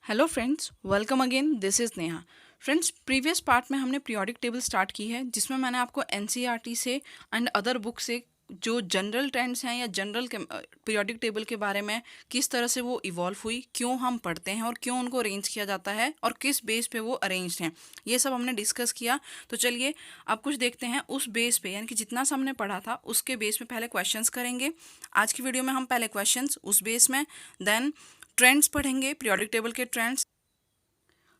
Hello friends, welcome again. This is Neha. Friends, previous part में हमने periodic table start की है, जिसमें मैंने आपको एनसीईआरटी से एंड अदर बुक से जो जनरल ट्रेंड्स हैं या जनरल पीरियोडिक टेबल के बारे में किस तरह से वो इवॉल्व हुई, क्यों हम पढ़ते हैं और क्यों उनको अरेंज किया जाता है और किस बेस पे वो अरेंज्ड हैं, ये सब हमने डिस्कस किया। तो चलिए अब कुछ देखते हैं उस बेस पे, यानी कि जितना सा हमने पढ़ा था उसके बेस में पहले क्वेश्चंस करेंगे। आज की वीडियो में हम पहले क्वेश्चंस उस बेस में, देन ट्रेंड्स पढ़ेंगे, पीरियोडिक टेबल के ट्रेंड्स।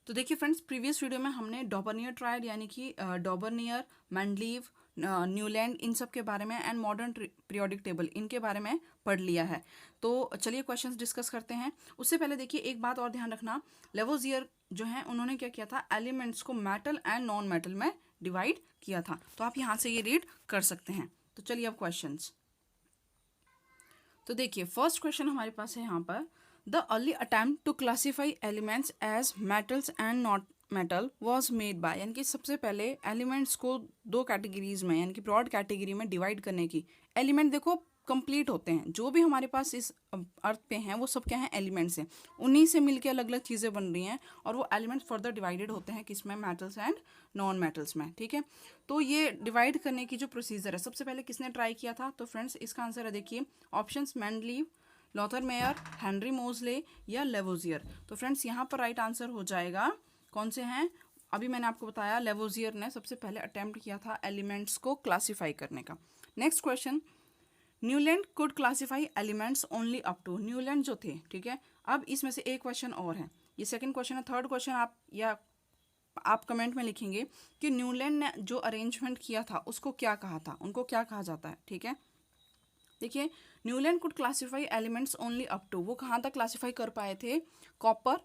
तो देखिए फ्रेंड्स, प्रीवियस वीडियो में हमने डॉबर्नियर ट्रायड यानी कि डॉबर्नियर, मेंडलीव, न्यूलैंड, इन सब के बारे में एंड मॉडर्न पीरियोडिक टेबल इनके बारे में पढ़ लिया है। तो चलिए क्वेश्चंस डिस्कस करते हैं। उससे पहले देखिए एक बात और ध्यान रखना, लेवोजियर जो है उन्होंने क्या किया था, एलिमेंट्स को मेटल एंड नॉन मेटल में डिवाइड किया था। तो आप यहाँ से ये रीड कर सकते हैं। तो चलिए अब क्वेश्चंस। तो देखिए फर्स्ट क्वेश्चन हमारे पास है यहाँ पर, the early attempt to classify elements as metals and not metal was made by, यानी कि सबसे पहले एलिमेंट्स को दो कैटेगरीज में, यानी कि ब्रॉड कैटेगरी में डिवाइड करने की। एलिमेंट देखो कंप्लीट होते हैं, जो भी हमारे पास इस अर्थ पे हैं वो सब क्या हैं, एलिमेंट्स हैं। उन्हीं से मिलके अलग अलग चीज़ें बन रही हैं और वो एलिमेंट्स फर्दर डिवाइडेड होते हैं किसमें, मेटल्स एंड नॉन मेटल्स में। ठीक है, तो ये डिवाइड करने की जो प्रोसीजर है सबसे पहले किसने ट्राई किया था, तो फ्रेंड्स इसका आंसर है देखिए options, Mendeleev, Lothar mayor, Henry मोजले या लेवोजियर। तो फ्रेंड्स यहाँ पर राइट आंसर हो जाएगा कौन से हैं, अभी मैंने आपको बताया लेवोजियर ने सबसे पहले अटेम्प्ट किया था एलिमेंट्स को क्लासीफाई करने का। Next question, Newland could classify elements only up to, Newland जो थे, ठीक है। अब इसमें से एक क्वेश्चन और है, ये सेकंड क्वेश्चन है। थर्ड क्वेश्चन आप कमेंट में लिखेंगे कि न्यूलैंड ने जो अरेंजमेंट किया था उसको क्या कहा था, उनको क्या कहा जाता है। ठीक है, देखिए Newland could classify elements only up to, वो कहाँ तक क्लासीफाई कर पाए थे, copper,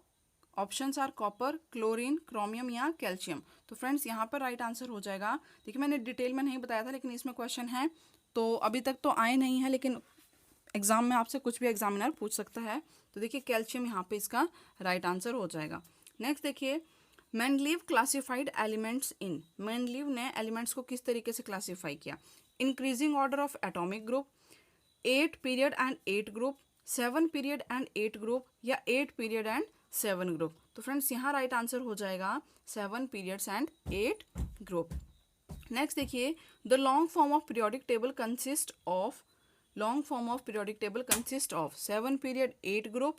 options are copper, chlorine, chromium या कैल्शियम। तो फ्रेंड्स यहाँ पर राइट आंसर हो जाएगा, देखिए मैंने डिटेल में नहीं बताया था लेकिन इसमें क्वेश्चन है, तो अभी तक तो आए नहीं है लेकिन एग्जाम में आपसे कुछ भी एग्जामिनर पूछ सकता है। तो देखिए कैल्शियम यहाँ पे इसका राइट आंसर हो जाएगा। नेक्स्ट देखिए, Mendeleev classified elements in, Mendeleev ने एलिमेंट्स को किस तरीके से क्लासीफाई किया, increasing order of atomic group, 8 period and 8 group, 7 period and 8 group या 8 पीरियड एंड 7 ग्रुप। तो फ्रेंड्स यहाँ राइट आंसर हो जाएगा 7 पीरियड्स एंड 8 ग्रुप। नेक्स्ट देखिए, the long form of periodic table consist of, long form of periodic table consist of 7 period 8 group,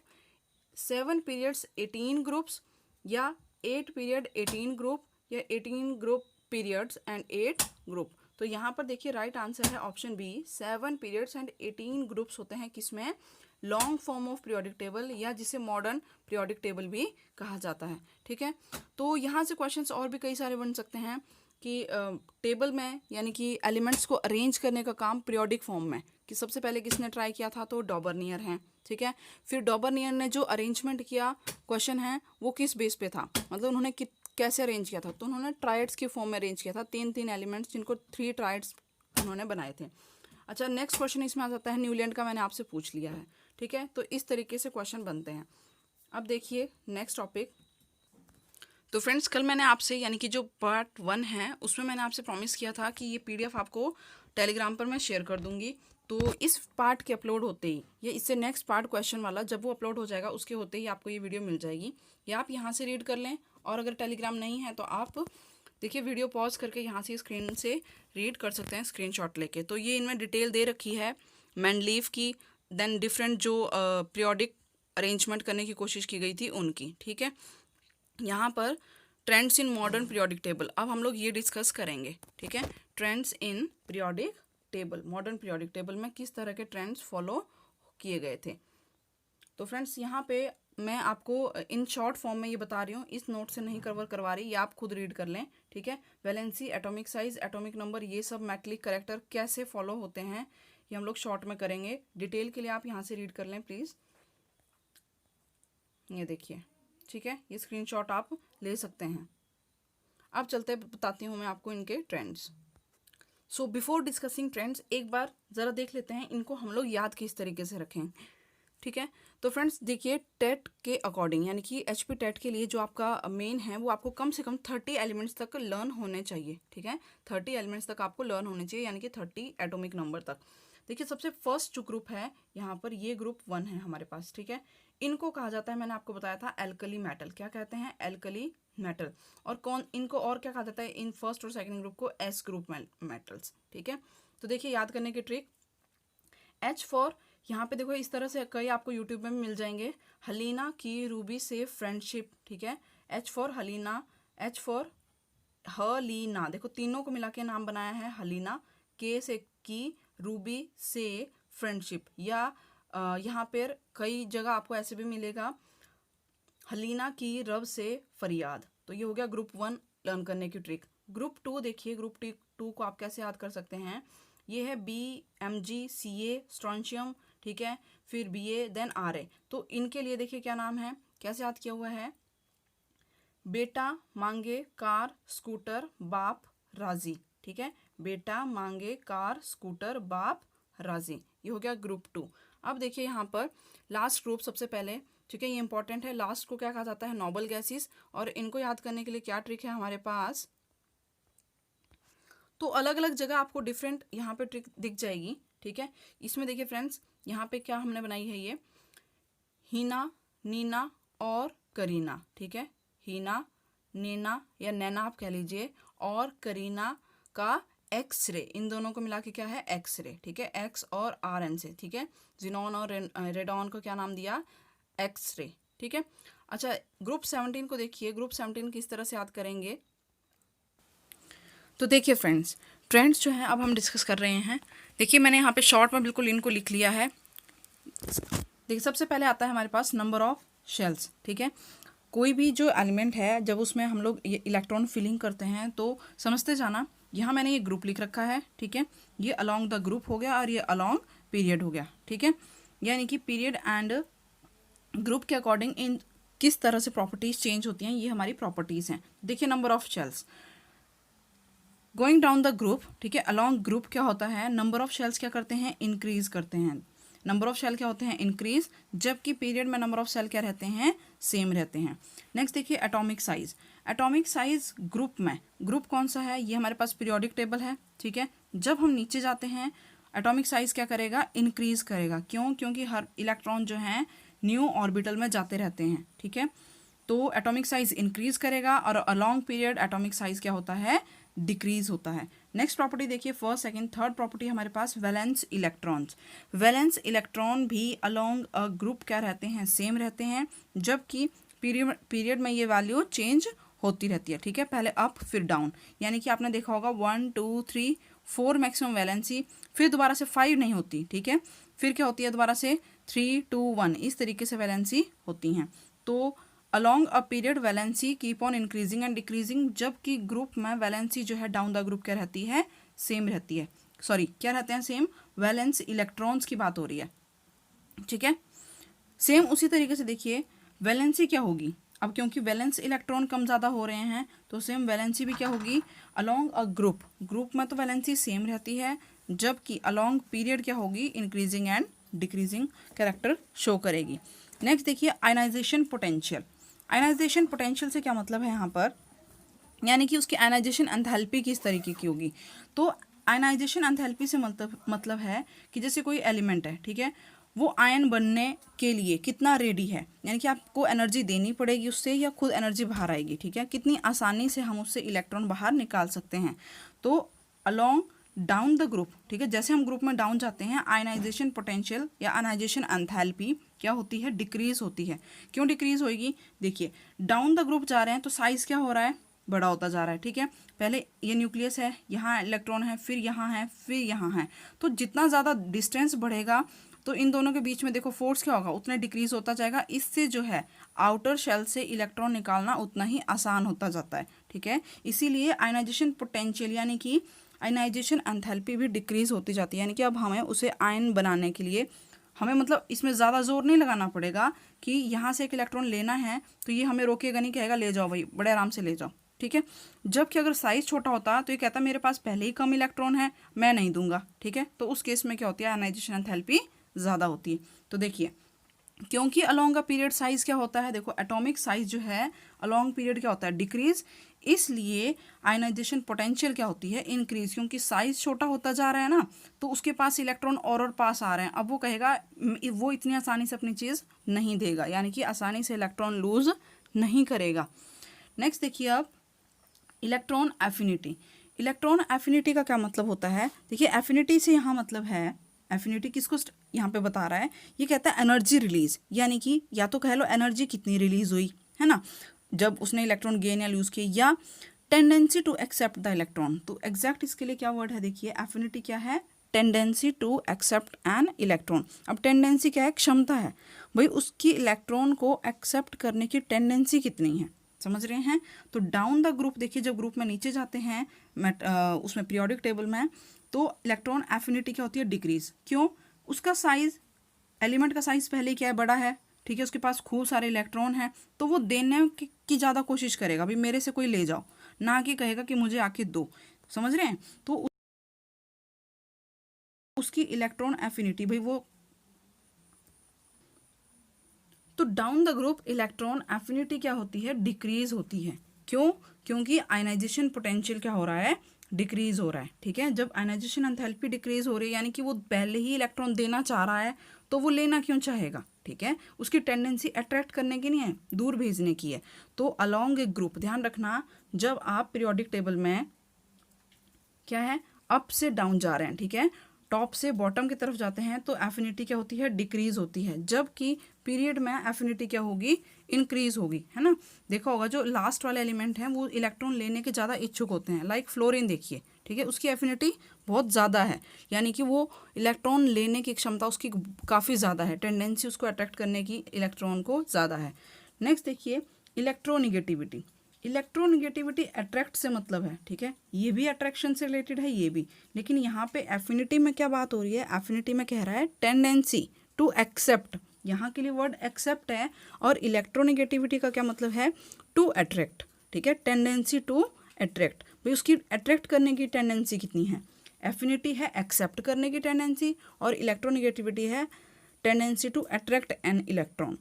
7 periods 18 groups या 8 period 18 group या 18 group periods and 8 group. तो यहाँ पर देखिए right answer है option B, 7 periods and 18 groups होते हैं किसमें, long form of periodic table या जिसे मॉडर्न पीरियोडिक टेबल भी कहा जाता है। ठीक है, तो यहाँ से क्वेश्चंस और भी कई सारे बन सकते हैं कि टेबल में, यानी कि एलिमेंट्स को अरेंज करने का काम पीरियोडिक फॉर्म में, कि सबसे पहले किसने ट्राई किया था, तो डॉबर्नियर हैं। ठीक है, फिर डॉबर्नियर ने जो अरेंजमेंट किया, क्वेश्चन है वो किस बेस पे था, मतलब उन्होंने कैसे अरेंज किया था, तो उन्होंने ट्राइड्स के फॉर्म में अरेंज किया था, 3 एलिमेंट्स जिनको 3 ट्राइड्स उन्होंने बनाए थे। अच्छा, नेक्स्ट क्वेश्चन इसमें आ जाता है न्यूलैंड का, मैंने आपसे पूछ लिया है। ठीक है, तो इस तरीके से क्वेश्चन बनते हैं। अब देखिए नेक्स्ट टॉपिक। तो फ्रेंड्स कल मैंने आपसे, यानी कि जो पार्ट 1 है उसमें मैंने आपसे प्रॉमिस किया था कि ये पीडीएफ आपको टेलीग्राम पर मैं शेयर कर दूंगी। तो इस पार्ट के अपलोड होते ही या इससे नेक्स्ट पार्ट क्वेश्चन वाला जब वो अपलोड हो जाएगा उसके होते ही आपको ये वीडियो मिल जाएगी, या आप यहाँ से रीड कर लें, और अगर टेलीग्राम नहीं है तो आप देखिए वीडियो पॉज करके यहाँ से स्क्रीन से रीड कर सकते हैं स्क्रीनशॉट लेके। तो ये इनमें डिटेल दे रखी है मेंडलीव की, देन डिफरेंट जो पीरियोडिक अरेंजमेंट करने की कोशिश की गई थी उनकी। ठीक है, यहाँ पर trends in modern periodic table, अब हम लोग ये डिस्कस करेंगे। ठीक है, trends in periodic table, modern periodic table में किस तरह के ट्रेंड्स फॉलो किए गए थे। तो फ्रेंड्स यहाँ पे मैं आपको इन शॉर्ट फॉर्म में ये बता रही हूँ, इस नोट से नहीं कवर करवा रही, ये आप खुद रीड कर लें। ठीक है, valency, atomic size, atomic number, ये सब मेटलिक करेक्टर कैसे फॉलो होते हैं ये हम लोग शॉर्ट में करेंगे। डिटेल के लिए आप यहाँ से रीड कर लें प्लीज़, ये देखिए। ठीक है, ये स्क्रीनशॉट आप ले सकते हैं। अब चलते बताती हूँ मैं आपको इनके trends. So before discussing trends, एक बार ज़रा देख लेते हैं इनको हम लोग याद किस तरीके से रखें। ठीक है, तो फ्रेंड्स देखिए टेट के अकॉर्डिंग, यानी कि एचपी टेट के लिए जो आपका मेन है वो आपको कम से कम 30 एलिमेंट्स तक लर्न होने चाहिए। ठीक है, 30 एलिमेंट्स तक आपको लर्न होने चाहिए, यानी कि 30 एटॉमिक नंबर तक। देखिए सबसे फर्स्ट जो ग्रुप है यहाँ पर, ये ग्रुप 1 है हमारे पास। ठीक है, इनको कहा जाता है, मैंने आपको बताया था एल्कली मेटल। क्या कहते हैं? Alkali metal. और कौन इनको और क्या कहा जाता है इन फर्स्ट और सेकंड ग्रुप को? S group metals. ठीक है, तो देखिए याद करने की ट्रिक, एच फॉर, यहाँ पे देखो इस तरह से कई आपको यूट्यूब में मिल जाएंगे, हलीना की रूबी से फ्रेंडशिप। ठीक है, एच फॉर हलीना, एच फॉर हलीना, देखो तीनों को मिला के नाम बनाया है हलीना। के से की, रूबी से फ्रेंडशिप, या यहाँ पर कई जगह आपको ऐसे भी मिलेगा, हलीना की रब से फरियाद। तो ये हो गया ग्रुप 1 लर्न करने की ट्रिक। ग्रुप 2 देखिए, ग्रुप 2 को आप कैसे याद कर सकते हैं? ये है बी, एम जी, सी ए, स्ट्रॉन्शियम। ठीक है, फिर B A, then R A. तो इनके लिए देखिए क्या नाम है, कैसे याद किया हुआ है? बेटा मांगे कार स्कूटर बाप राजी। ठीक है, बेटा मांगे कार स्कूटर बाप राजी, ये हो गया ग्रुप 2। अब देखिए यहाँ पर लास्ट ग्रुप सबसे पहले, ठीक है, ये इंपॉर्टेंट है, लास्ट को क्या कहा जाता है? Noble gases. और इनको याद करने के लिए क्या ट्रिक है हमारे पास? तो अलग अलग जगह आपको डिफरेंट यहाँ पे ट्रिक दिख जाएगी। ठीक है, इसमें देखिए फ्रेंड्स, यहाँ पे क्या हमने बनाई है, ये हीना, नीना और करीना। ठीक है, हीना, नीना या नैना आप कह लीजिए, और करीना का एक्सरे, इन दोनों को मिला के क्या है? एक्सरे। ठीक है, एक्स और आर एन से। ठीक है, जिनॉन और रेडॉन को क्या नाम दिया? एक्सरे। ठीक है, अच्छा ग्रुप 17 को देखिए, ग्रुप 17 किस तरह से याद करेंगे? तो देखिए फ्रेंड्स, ट्रेंड्स जो हैं अब हम डिस्कस कर रहे हैं। देखिए मैंने यहाँ पे शॉर्ट में बिल्कुल इनको लिख लिया है। देखिए सबसे पहले आता है हमारे पास नंबर ऑफ शेल्स। ठीक है, कोई भी जो एलिमेंट है जब उसमें हम लोग ये इलेक्ट्रॉन फिलिंग करते हैं तो समझते जाना, यहाँ मैंने ये ग्रुप लिख रखा है। ठीक है, ये अलोंग द ग्रुप हो गया और ये अलोंग पीरियड हो गया। ठीक है, यानी कि पीरियड एंड ग्रुप के अकॉर्डिंग इन किस तरह से प्रॉपर्टीज चेंज होती हैं, ये हमारी प्रॉपर्टीज हैं। देखिए number of shells going down the group. ठीक है, अलोंग ग्रुप क्या होता है? नंबर ऑफ शेल्स क्या करते हैं? इंक्रीज करते हैं। नंबर ऑफ शेल क्या होते हैं? इंक्रीज, जबकि पीरियड में नंबर ऑफ सेल क्या रहते हैं? सेम रहते हैं। नेक्स्ट देखिए atomic size. Atomic size group में, ग्रुप कौन सा है? ये हमारे पास पीरियोडिक टेबल है। ठीक है, जब हम नीचे जाते हैं एटॉमिक साइज क्या करेगा? इंक्रीज करेगा। क्यों? क्योंकि हर इलेक्ट्रॉन जो है न्यू ऑर्बिटल में जाते रहते हैं। ठीक है, तो एटॉमिक साइज इंक्रीज करेगा और अलोंग पीरियड एटॉमिक साइज क्या होता है? डिक्रीज होता है। नेक्स्ट प्रॉपर्टी देखिए, फर्स्ट सेकंड थर्ड प्रॉपर्टी हमारे पास वैलेंस इलेक्ट्रॉन्स। वैलेंस इलेक्ट्रॉन भी अलोंग अ ग्रुप क्या रहते हैं? सेम रहते हैं, जबकि पीरियड में ये वैल्यू चेंज होती रहती है। ठीक है, पहले अप फिर डाउन, यानी कि आपने देखा होगा 1 2 3 4 मैक्सिमम वैलेंसी, फिर दोबारा से 5 नहीं होती। ठीक है, फिर क्या होती है? दोबारा से 3 2 1, इस तरीके से वैलेंसी होती हैं। तो along a period valency keep on increasing and decreasing, जबकि ग्रुप में वैलेंसी जो है डाउन द ग्रुप क्या रहती है? सेम रहती है। सॉरी, क्या रहते हैं? सेम। वैलेंस इलेक्ट्रॉन्स की बात हो रही है। ठीक है, सेम उसी तरीके से देखिए वैलेंसी क्या होगी अब, क्योंकि वैलेंस इलेक्ट्रॉन कम ज़्यादा हो रहे हैं तो सेम वैलेंसी भी क्या होगी? अलोंग अ ग्रुप, ग्रुप में तो वैलेंसी सेम रहती है, जबकि अलोंग पीरियड क्या होगी? Increasing and decreasing character show करेगी। नेक्स्ट देखिए आयनाइजेशन पोटेंशियल। आयनाइजेशन पोटेंशियल से क्या मतलब है यहाँ पर? यानी कि उसकी आयनाइजेशन एंथैल्पी किस तरीके की होगी। तो आयनाइजेशन एंथैल्पी से मतलब है कि जैसे कोई एलिमेंट है, ठीक है, वो आयन बनने के लिए कितना रेडी है, यानी कि आपको एनर्जी देनी पड़ेगी उससे या खुद एनर्जी बाहर आएगी। ठीक है, कितनी आसानी से हम उससे इलेक्ट्रॉन बाहर निकाल सकते हैं। तो अलोंग डाउन द ग्रुप, ठीक है, जैसे हम ग्रुप में डाउन जाते हैं आयनाइजेशन पोटेंशियल या आयनाइजेशन एंथैल्पी क्या होती है? डिक्रीज होती है। क्यों डिक्रीज होगी? देखिए डाउन द ग्रुप जा रहे हैं तो साइज क्या हो रहा है? बड़ा होता जा रहा है। ठीक है, पहले ये न्यूक्लियस है, यहाँ इलेक्ट्रॉन है, फिर यहाँ है, फिर यहाँ है, तो जितना ज़्यादा डिस्टेंस बढ़ेगा तो इन दोनों के बीच में देखो फोर्स क्या होगा? उतना डिक्रीज होता जाएगा। इससे जो है आउटर शेल से इलेक्ट्रॉन निकालना उतना ही आसान होता जाता है। ठीक है, इसीलिए आयनाइजेशन पोटेंशियल यानी कि आयनाइजेशन एंथैल्पी भी डिक्रीज होती जाती है। यानी कि अब हमें उसे आयन बनाने के लिए हमें मतलब इसमें ज़्यादा जोर नहीं लगाना पड़ेगा कि यहाँ से एक इलेक्ट्रॉन लेना है तो ये हमें रोकेगा नहीं, कहेगा ले जाओ भाई, बड़े आराम से ले जाओ। ठीक है, जबकि अगर साइज छोटा होता तो ये कहता मेरे पास पहले ही कम इलेक्ट्रॉन है, मैं नहीं दूंगा। ठीक है, तो उस केस में क्या होती है? आयनाइजेशन एंथैल्पी ज़्यादा होती है। तो देखिए क्योंकि अलोंग अ पीरियड साइज क्या होता है, देखो एटॉमिक साइज जो है अलोंग पीरियड क्या होता है, डिक्रीज, इसलिए आयनाइजेशन पोटेंशियल क्या होती है, इंक्रीज, क्योंकि साइज छोटा होता जा रहा है ना, तो उसके पास इलेक्ट्रॉन और पास आ रहे हैं। अब वो कहेगा वो इतनी आसानी से अपनी चीज़ नहीं देगा, यानी कि आसानी से इलेक्ट्रॉन लूज नहीं करेगा। नेक्स्ट देखिए आप इलेक्ट्रॉन एफिनिटी। इलेक्ट्रॉन एफिनिटी का क्या मतलब होता है, देखिए एफिनिटी से यहाँ मतलब है, एफिनिटी किसको यहाँ पे बता रहा है, ये कहता है एनर्जी रिलीज, यानी कि या तो कह लो एनर्जी कितनी रिलीज हुई है ना जब उसने इलेक्ट्रॉन गेन या लूज किए, या tendency to accept the electron. तो एग्जैक्ट इसके लिए क्या वर्ड है, देखिए एफिनिटी क्या है, tendency to accept an electron. अब टेंडेंसी क्या है, क्षमता है भाई उसकी इलेक्ट्रॉन को एक्सेप्ट करने की टेंडेंसी कितनी है, समझ रहे हैं। तो डाउन द ग्रुप देखिए जब ग्रुप में नीचे जाते हैं उसमें पीरियोडिक टेबल में, तो इलेक्ट्रॉन एफिनिटी क्या होती है, डिक्रीज। क्यों, उसका साइज, एलिमेंट का साइज पहले क्या है, बड़ा है, ठीक है, उसके पास खूब सारे इलेक्ट्रॉन हैं, तो वो देने की ज़्यादा कोशिश करेगा, भाई मेरे से कोई ले जाओ, ना कि कहेगा कि मुझे आके दो, समझ रहे हैं। तो उसकी इलेक्ट्रॉन एफिनिटी भाई वो, तो down the group electron affinity क्या होती है, डिक्रीज होती है। क्यों, क्योंकि आयनाइजेशन पोटेंशियल क्या हो रहा है, डिक्रीज हो रहा है, ठीक है। जब आयनाइजेशन एंथैल्पी डिक्रीज हो रही है, यानी कि वो पहले ही इलेक्ट्रॉन देना चाह रहा है, तो वो लेना क्यों चाहेगा, ठीक है, उसकी टेंडेंसी अट्रैक्ट करने की नहीं है, दूर भेजने की है। तो अलोंग ए ग्रुप, ध्यान रखना जब आप पीरियोडिक टेबल में क्या है, अप से डाउन जा रहे हैं, ठीक है, टॉप से बॉटम की तरफ जाते हैं, तो एफिनिटी क्या होती है, डिक्रीज होती है, जबकि पीरियड में एफिनिटी क्या होगी, इंक्रीज होगी, है ना। देखा होगा जो लास्ट वाले एलिमेंट हैं वो इलेक्ट्रॉन लेने के ज़्यादा इच्छुक होते हैं, लाइक फ्लोरीन देखिए, ठीक है, उसकी एफिनिटी बहुत ज़्यादा है, यानी कि वो इलेक्ट्रॉन लेने की क्षमता उसकी काफ़ी ज़्यादा है, टेंडेंसी उसको अट्रैक्ट करने की इलेक्ट्रॉन को ज़्यादा है। नेक्स्ट देखिए इलेक्ट्रोनिगेटिविटी। इलेक्ट्रोनिगेटिविटी अट्रैक्ट से मतलब है, ठीक है, ये भी अट्रैक्शन से रिलेटेड है, ये भी, लेकिन यहाँ पे एफिनिटी में क्या बात हो रही है, एफिनिटी में कह रहा है टेंडेंसी टू एक्सेप्ट, यहाँ के लिए वर्ड एक्सेप्ट है, और इलेक्ट्रोनिगेटिविटी का क्या मतलब है, टू अट्रैक्ट, ठीक है, टेंडेंसी टू अट्रैक्ट, भाई उसकी अट्रैक्ट करने की टेंडेंसी कितनी है, एफिनिटी है एक्सेप्ट करने की टेंडेंसी, और इलेक्ट्रोनिगेटिविटी है tendency to attract an electron,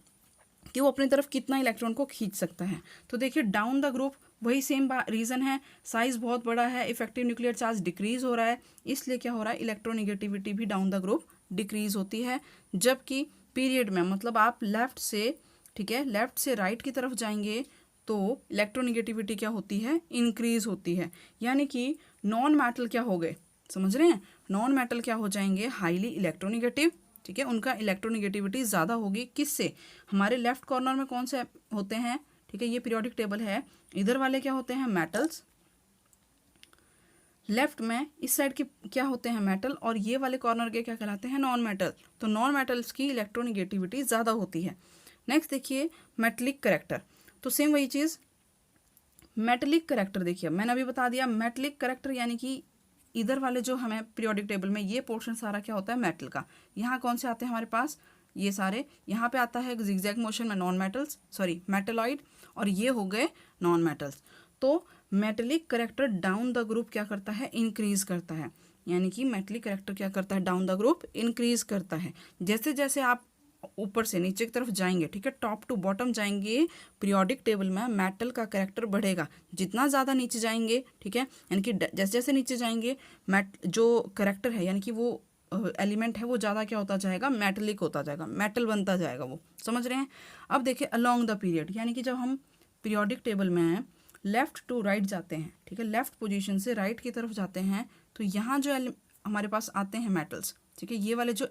कि वो अपनी तरफ कितना इलेक्ट्रॉन को खींच सकता है। तो देखिए डाउन द ग्रुप वही सेम रीज़न है, साइज बहुत बड़ा है, इफेक्टिव न्यूक्लियर चार्ज डिक्रीज हो रहा है, इसलिए क्या हो रहा है, इलेक्ट्रोनिगेटिविटी भी डाउन द ग्रुप डिक्रीज होती है। जबकि पीरियड में मतलब आप लेफ्ट से, ठीक है, लेफ्ट से राइट की तरफ जाएंगे तो इलेक्ट्रोनिगेटिविटी क्या होती है, इंक्रीज होती है, यानी कि नॉन मेटल क्या हो गए, समझ रहे हैं, नॉन मेटल क्या हो जाएंगे, हाईली इलेक्ट्रोनिगेटिव, ठीक है, उनका इलेक्ट्रोनिगेटिविटी ज़्यादा होगी, किससे, हमारे लेफ्ट कॉर्नर में कौन से होते हैं, ठीक है, ये पीरियोडिक टेबल है, इधर वाले क्या होते हैं, मेटल्स, लेफ्ट में इस साइड के क्या होते हैं, मेटल, और ये वाले कॉर्नर के क्या कहलाते हैं, नॉन मेटल। तो नॉन मेटल्स की इलेक्ट्रोनिगेटिविटी ज़्यादा होती है। नेक्स्ट देखिए मेटलिक करेक्टर, तो सेम वही चीज़, मेटलिक करेक्टर देखिए मैंने अभी बता दिया, मेटलिक करेक्टर यानी कि इधर वाले जो हमें पीरियोडिक टेबल में ये पोर्शन सारा क्या होता है, मेटल का। यहाँ कौन से आते हैं हमारे पास, ये सारे, यहाँ पे आता है जिगजैग मोशन में नॉन मेटल्स, सॉरी मेटलॉइड, और ये हो गए नॉन मेटल्स। तो metallic character down the group क्या करता है, इंक्रीज करता है, यानी कि मेटलिक करेक्टर क्या करता है, डाउन द ग्रुप इंक्रीज करता है। जैसे जैसे आप ऊपर से नीचे की तरफ जाएंगे, ठीक है, टॉप टू बॉटम जाएंगे पीरियोडिक टेबल में, मेटल का कैरेक्टर बढ़ेगा, जितना ज़्यादा नीचे जाएंगे, ठीक है, यानी कि जैसे जैसे नीचे जाएंगे जो कैरेक्टर है यानी कि वो एलिमेंट है वो ज़्यादा क्या होता जाएगा, मेटलिक होता जाएगा, मेटल बनता जाएगा वो, समझ रहे हैं। अब देखिए अलोंग द पीरियड, यानी कि जब हम पीरियोडिक टेबल में लेफ्ट टू राइट जाते हैं, ठीक है, लेफ्ट पोजीशन से राइट की तरफ जाते हैं, तो यहाँ जो हमारे पास आते हैं मेटल्स, ठीक है, ये वाले जो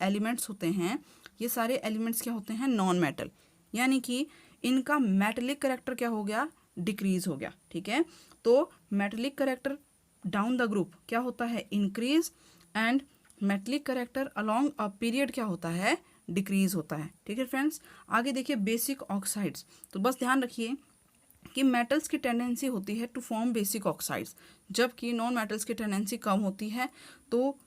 एलिमेंट्स होते हैं, ये सारे एलिमेंट्स क्या होते हैं, नॉन मेटल, यानी कि इनका मेटलिक करेक्टर क्या हो गया, डिक्रीज हो गया, ठीक है। तो metallic character down the group क्या होता है, increase, and metallic character along a period क्या होता है, डिक्रीज होता है, ठीक है फ्रेंड्स। आगे देखिए बेसिक ऑक्साइड्स, तो बस ध्यान रखिए कि मेटल्स की टेंडेंसी होती है टू फॉर्म बेसिक ऑक्साइड्स, जबकि नॉन मेटल्स की टेंडेंसी कम होती है। तो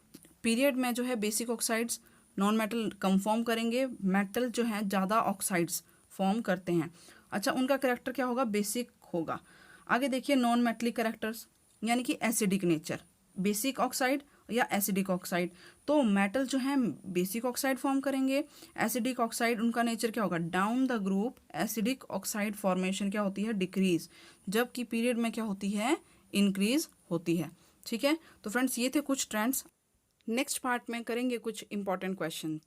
पीरियड में जो है बेसिक ऑक्साइड्स नॉन मेटल कम फॉर्म करेंगे, मेटल जो है ज़्यादा ऑक्साइड्स फॉर्म करते हैं। अच्छा, उनका करेक्टर क्या होगा, बेसिक होगा। आगे देखिए नॉन मेटलिक करेक्टर्स, यानी कि एसिडिक नेचर, बेसिक ऑक्साइड या एसिडिक ऑक्साइड। तो मेटल जो है बेसिक ऑक्साइड फॉर्म करेंगे, एसिडिक ऑक्साइड उनका नेचर क्या होगा, down the group acidic oxide formation क्या होती है, डिक्रीज, जबकि पीरियड में क्या होती है, इंक्रीज होती है। ठीक है, तो फ्रेंड्स ये थे कुछ ट्रेंड्स। नेक्स्ट पार्ट में करेंगे कुछ इंपॉर्टेंट क्वेश्चन।